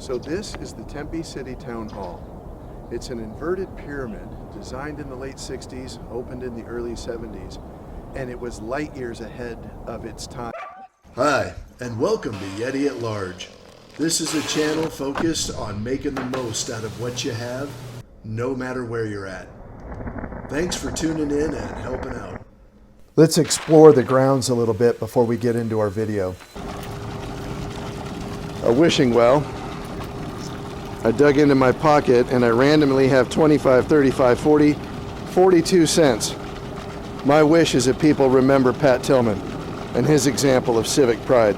So this is the Tempe City Town Hall. It's an inverted pyramid designed in the late 60s, opened in the early 70s, and it was light years ahead of its time. Hi, and welcome to Yeti at Large. This is a channel focused on making the most out of what you have, no matter where you're at. Thanks for tuning in and helping out. Let's explore the grounds a little bit before we get into our video. A wishing well. I dug into my pocket and I randomly have 25, 35, 40, 42 cents. My wish is that people remember Pat Tillman and his example of civic pride.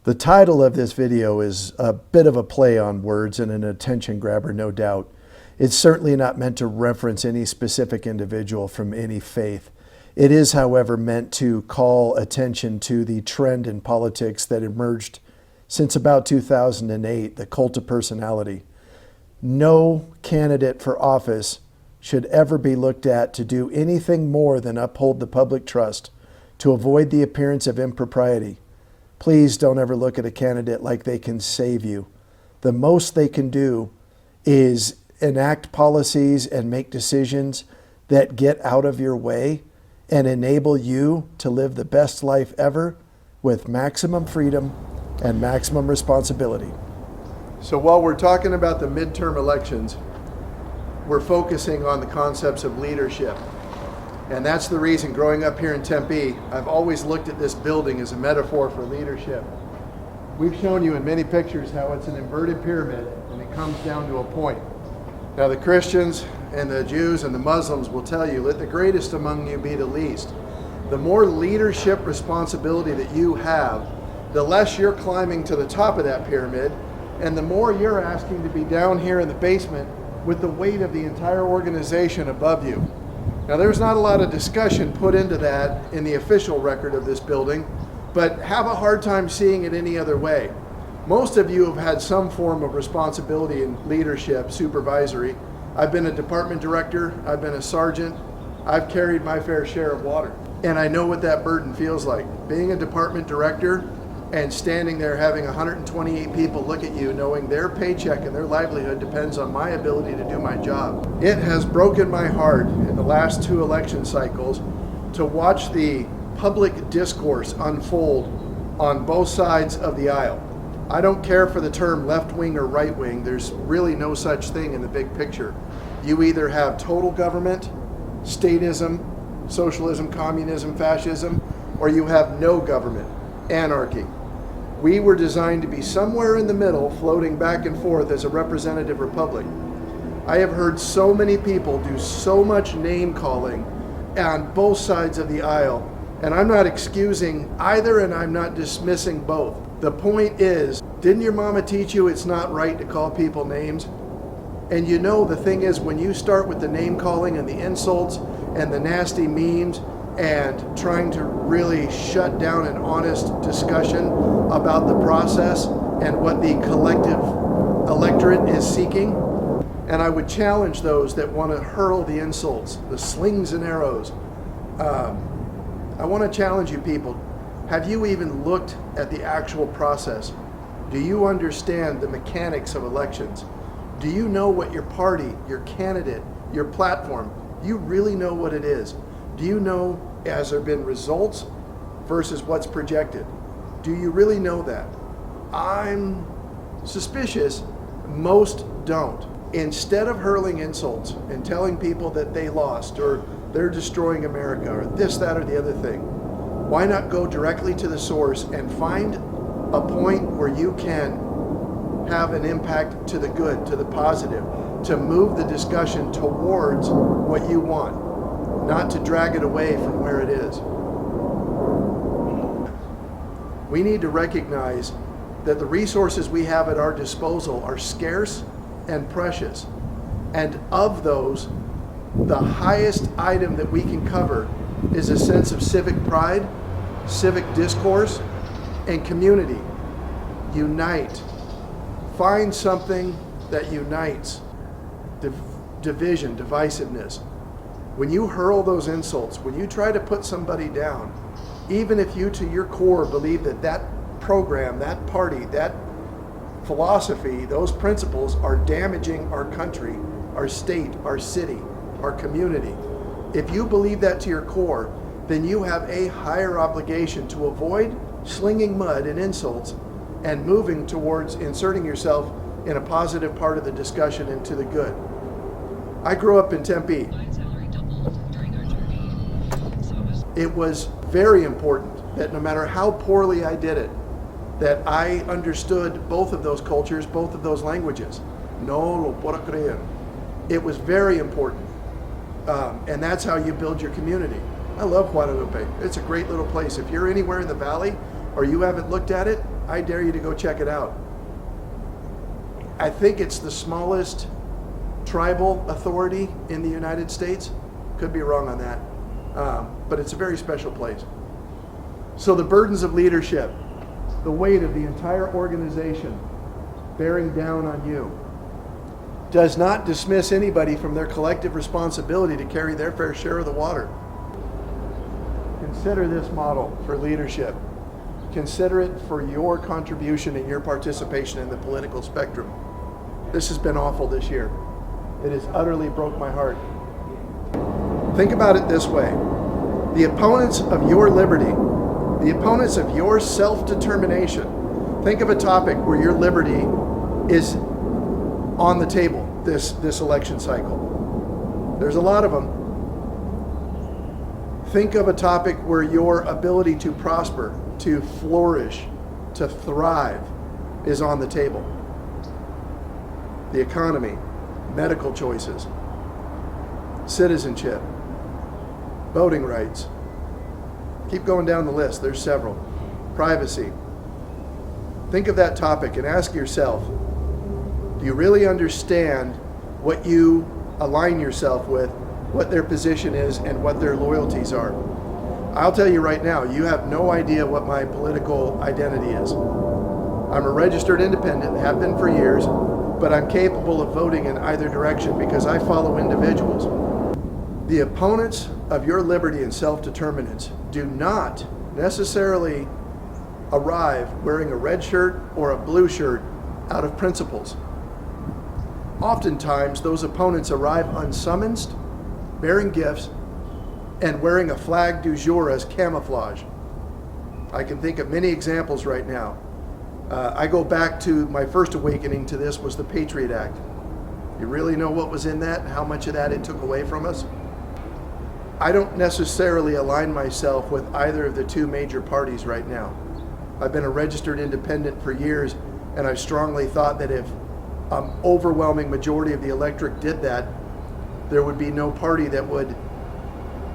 The title of this video is a bit of a play on words and an attention grabber, no doubt. It's certainly not meant to reference any specific individual from any faith. It is, however, meant to call attention to the trend in politics that emerged since about 2008, the cult of personality. No candidate for office should ever be looked at to do anything more than uphold the public trust, to avoid the appearance of impropriety. Please don't ever look at a candidate like they can save you. The most they can do is enact policies and make decisions that get out of your way and enable you to live the best life ever with maximum freedom and maximum responsibility. So while we're talking about the midterm elections, we're focusing on the concepts of leadership. And that's the reason, growing up here in Tempe, I've always looked at this building as a metaphor for leadership. We've shown you in many pictures how it's an inverted pyramid and it comes down to a point. Now the Christians and the Jews and the Muslims will tell you, let the greatest among you be the least. The more leadership responsibility that you have, the less you're climbing to the top of that pyramid, and the more you're asking to be down here in the basement with the weight of the entire organization above you. Now there's not a lot of discussion put into that in the official record of this building, but have a hard time seeing it any other way. Most of you have had some form of responsibility in leadership, supervisory. I've been a department director, I've been a sergeant, I've carried my fair share of water. And I know what that burden feels like. Being a department director and standing there having 128 people look at you knowing their paycheck and their livelihood depends on my ability to do my job. It has broken my heart in the last 2 election cycles to watch the public discourse unfold on both sides of the aisle. I don't care for the term left wing or right wing. There's really no such thing in the big picture. You either have total government, statism, socialism, communism, fascism, or you have no government, anarchy. We were designed to be somewhere in the middle, floating back and forth as a representative republic. I have heard so many people do so much name calling on both sides of the aisle, and I'm not excusing either and I'm not dismissing both. The point is, didn't your mama teach you it's not right to call people names? And you know, the thing is, when you start with the name calling and the insults and the nasty memes and trying to really shut down an honest discussion about the process and what the collective electorate is seeking. And I would challenge those that want to hurl the insults, the slings and arrows. I want to challenge you people. Have you even looked at the actual process? Do you understand the mechanics of elections? Do you know what your party, your candidate, your platform, do you really know what it is? Do you know, has there been results versus what's projected? Do you really know that? I'm suspicious most don't. Instead of hurling insults and telling people that they lost or they're destroying America or this, that, or the other thing, why not go directly to the source and find a point where you can have an impact to the good, to the positive, to move the discussion towards what you want, not to drag it away from where it is. We need to recognize that the resources we have at our disposal are scarce and precious. And of those, the highest item that we can cover is a sense of civic pride, civic discourse, and community. Unite. Find something that unites. Division, divisiveness. When you hurl those insults, when you try to put somebody down, even if you to your core believe that that program, that party, that philosophy, those principles are damaging our country, our state, our city, our community. If you believe that to your core, then you have a higher obligation to avoid slinging mud and insults and moving towards inserting yourself in a positive part of the discussion into the good. I grew up in Tempe. It was very important that no matter how poorly I did it, that I understood both of those cultures, both of those languages. No lo puedo creer. It was very important. And that's how you build your community. I love Guadalupe. It's a great little place. If you're anywhere in the valley or you haven't looked at it, I dare you to go check it out. I think it's the smallest tribal authority in the United States. Could be wrong on that. But it's a very special place. So the burdens of leadership, the weight of the entire organization bearing down on you, does not dismiss anybody from their collective responsibility to carry their fair share of the water. Consider this model for leadership. Consider it for your contribution and your participation in the political spectrum. This has been awful this year. It has utterly broke my heart. Think about it this way. The opponents of your liberty, the opponents of your self-determination, think of a topic where your liberty is on the table this election cycle. There's a lot of them. Think of a topic where your ability to prosper, to flourish, to thrive is on the table. The economy, medical choices, citizenship, voting rights. Keep going down the list, there's several. Privacy. Think of that topic and ask yourself, do you really understand what you align yourself with, what their position is, and what their loyalties are? I'll tell you right now, you have no idea what my political identity is. I'm a registered independent, have been for years, but I'm capable of voting in either direction because I follow individuals. The opponents of your liberty and self-determinance do not necessarily arrive wearing a red shirt or a blue shirt out of principles. Oftentimes, those opponents arrive unsummoned, bearing gifts, and wearing a flag du jour as camouflage. I can think of many examples right now. I go back to my first awakening to this was the Patriot Act. You really know what was in that and how much of that it took away from us? I don't necessarily align myself with either of the two major parties right now. I've been a registered independent for years, and I strongly thought that if an overwhelming majority of the electorate did that, there would be no party that would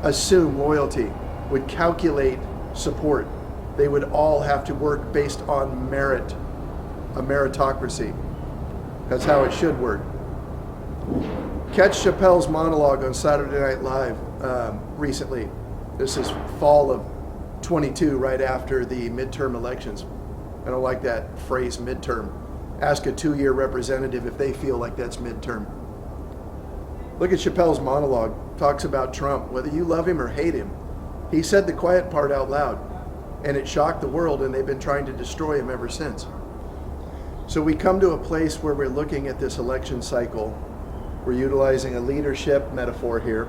assume loyalty, would calculate support. They would all have to work based on merit, a meritocracy. That's how it should work. Catch Chappelle's monologue on Saturday Night Live recently. This is fall of 22, right after the midterm elections. I don't like that phrase, midterm. Ask a 2-year representative if they feel like that's midterm. Look at Chappelle's monologue. Talks about Trump, whether you love him or hate him. He said the quiet part out loud, and it shocked the world, and they've been trying to destroy him ever since. So we come to a place where we're looking at this election cycle. We're utilizing a leadership metaphor here.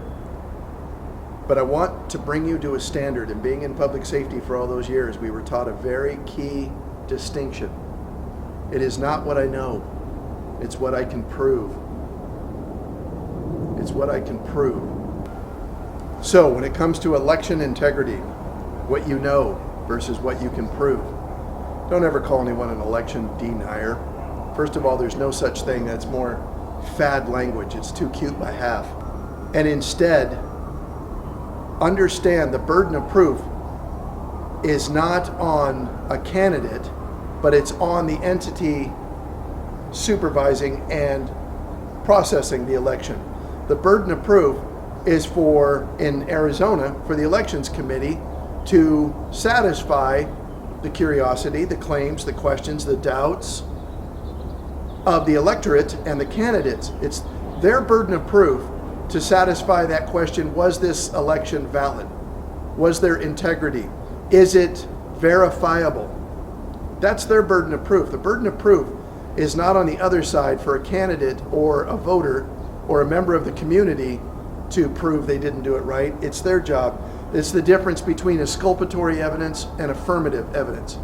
But I want to bring you to a standard. And being in public safety for all those years, we were taught a very key distinction. It is not what I know. It's what I can prove. It's what I can prove. So when it comes to election integrity, what you know versus what you can prove, don't ever call anyone an election denier. First of all, there's no such thing. That's more fad language. It's too cute by half. And instead, understand the burden of proof is not on a candidate, but it's on the entity supervising and processing the election. The burden of proof is for, in Arizona, for the elections committee to satisfy the curiosity, the claims, the questions, the doubts of the electorate and the candidates. It's their burden of proof to satisfy that question: was this election valid? Was there integrity? Is it verifiable? That's their burden of proof. The burden of proof is not on the other side for a candidate or a voter or a member of the community to prove they didn't do it right. It's their job. It's the difference between exculpatory evidence and affirmative evidence.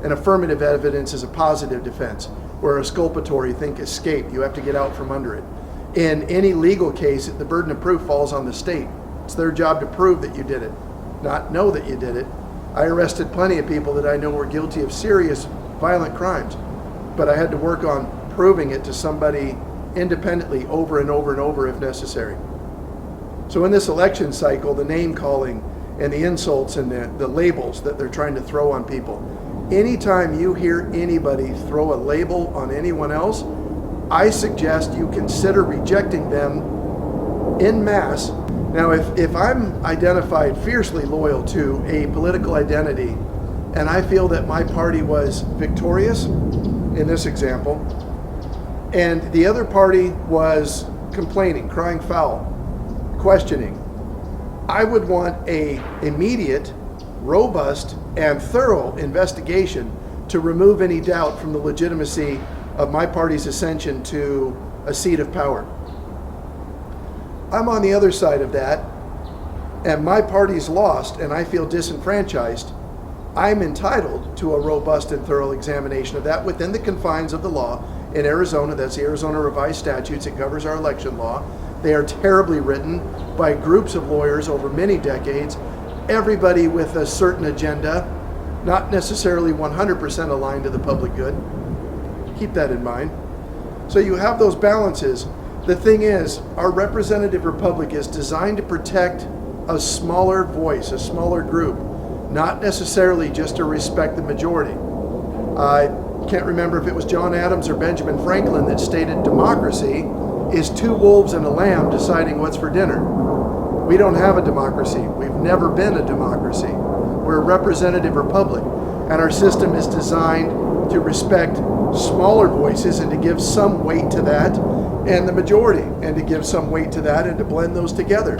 And affirmative evidence is a positive defense, where exculpatory, think escape. You have to get out from under it. In any legal case, the burden of proof falls on the state. It's their job to prove that you did it, not know that you did it. I arrested plenty of people that I know were guilty of serious violent crimes, but I had to work on proving it to somebody independently over and over and over if necessary. So in this election cycle, the name calling and the insults and the labels that they're trying to throw on people, anytime you hear anybody throw a label on anyone else, I suggest you consider rejecting them en masse. Now, if I'm identified fiercely loyal to a political identity and I feel that my party was victorious in this example, and the other party was complaining, crying foul, questioning, I would want a immediate, robust, and thorough investigation to remove any doubt from the legitimacy of my party's ascension to a seat of power. I'm on the other side of that, and my party's lost, and I feel disenfranchised. I'm entitled to a robust and thorough examination of that within the confines of the law. In Arizona, that's the Arizona Revised Statutes. It covers our election law. They are terribly written by groups of lawyers over many decades, everybody with a certain agenda, not necessarily 100% aligned to the public good. Keep that in mind. So you have those balances. The thing is, our representative republic is designed to protect a smaller voice, a smaller group, not necessarily just to respect the majority. I can't remember if it was John Adams or Benjamin Franklin that stated democracy is two wolves and a lamb deciding what's for dinner. We don't have a democracy. We've never been a democracy. We're a representative republic, and our system is designed to respect smaller voices and to give some weight to that, and the majority, and to give some weight to that and to blend those together.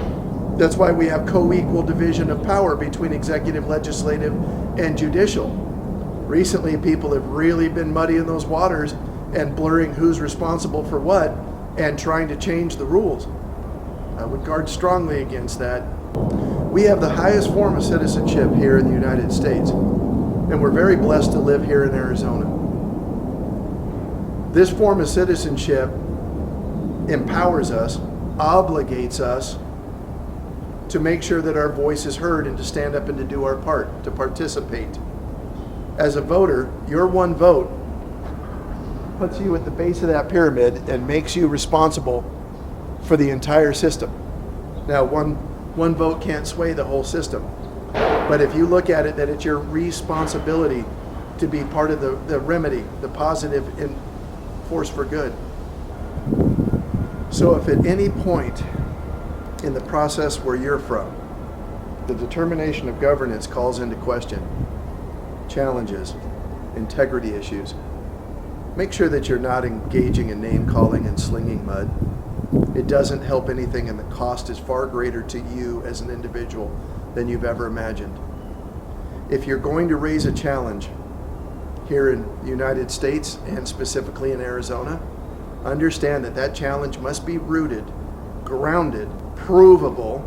That's why we have co-equal division of power between executive, legislative, and judicial. Recently, people have really been muddying those waters and blurring who's responsible for what and trying to change the rules. I would guard strongly against that. We have the highest form of citizenship here in the United States, and we're very blessed to live here in Arizona. This form of citizenship empowers us, obligates us to make sure that our voice is heard and to stand up and to do our part, to participate. As a voter, your one vote puts you at the base of that pyramid and makes you responsible for the entire system. Now, one vote can't sway the whole system, but if you look at it that it's your responsibility to be part of the remedy, the positive force for good. So if at any point in the process where you're from, the determination of governance calls into question challenges, integrity issues, make sure that you're not engaging in name calling and slinging mud. It doesn't help anything, and the cost is far greater to you as an individual than you've ever imagined. If you're going to raise a challenge here in the United States and specifically in Arizona, understand that that challenge must be rooted, grounded, provable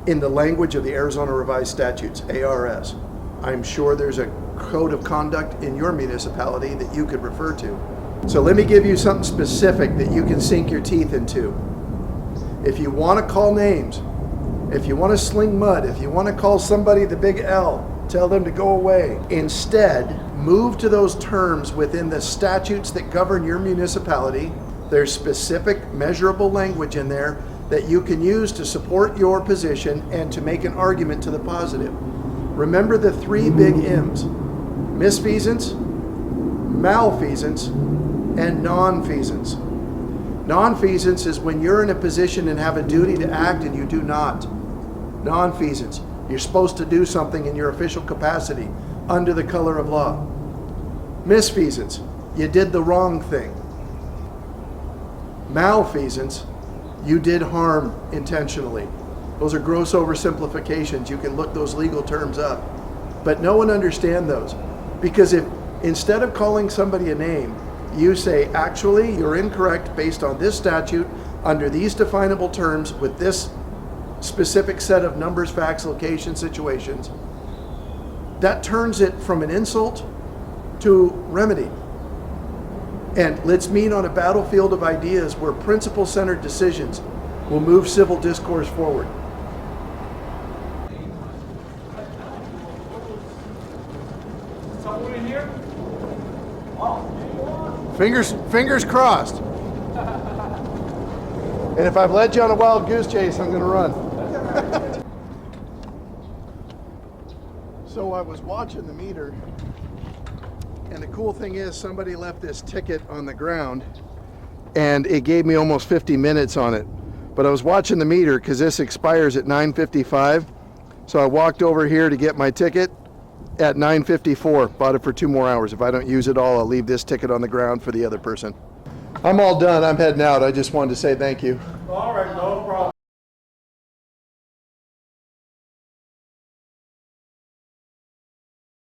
in the language of the Arizona Revised Statutes, ARS. I'm sure there's a code of conduct in your municipality that you could refer to. So let me give you something specific that you can sink your teeth into. If you want to call names, if you want to sling mud, if you want to call somebody the big L, tell them to go away. Instead, move to those terms within the statutes that govern your municipality. There's specific measurable language in there that you can use to support your position and to make an argument to the positive. Remember the three big M's: misfeasance, malfeasance, and nonfeasance. Nonfeasance is when you're in a position and have a duty to act and you do not. Nonfeasance, you're supposed to do something in your official capacity under the color of law. Misfeasance, you did the wrong thing. Malfeasance, you did harm intentionally. Those are gross oversimplifications. You can look those legal terms up. But no one understands those. Because if Instead of calling somebody a name, you say, actually, you're incorrect based on this statute, under these definable terms, with this specific set of numbers, facts, location, situations. That turns it from an insult to remedy. And let's meet on a battlefield of ideas where principle-centered decisions will move civil discourse forward. Someone in here? Fingers crossed. And if I've led you on a wild goose chase, I'm going to run. So I was watching the meter, and the cool thing is somebody left this ticket on the ground, and it gave me almost 50 minutes on it. But I was watching the meter because this expires at 9:55. So I walked over here to get my ticket at 9:54. Bought it for 2 more hours. If I don't use it all, I'll leave this ticket on the ground for the other person. I'm all done. I'm heading out. I just wanted to say thank you.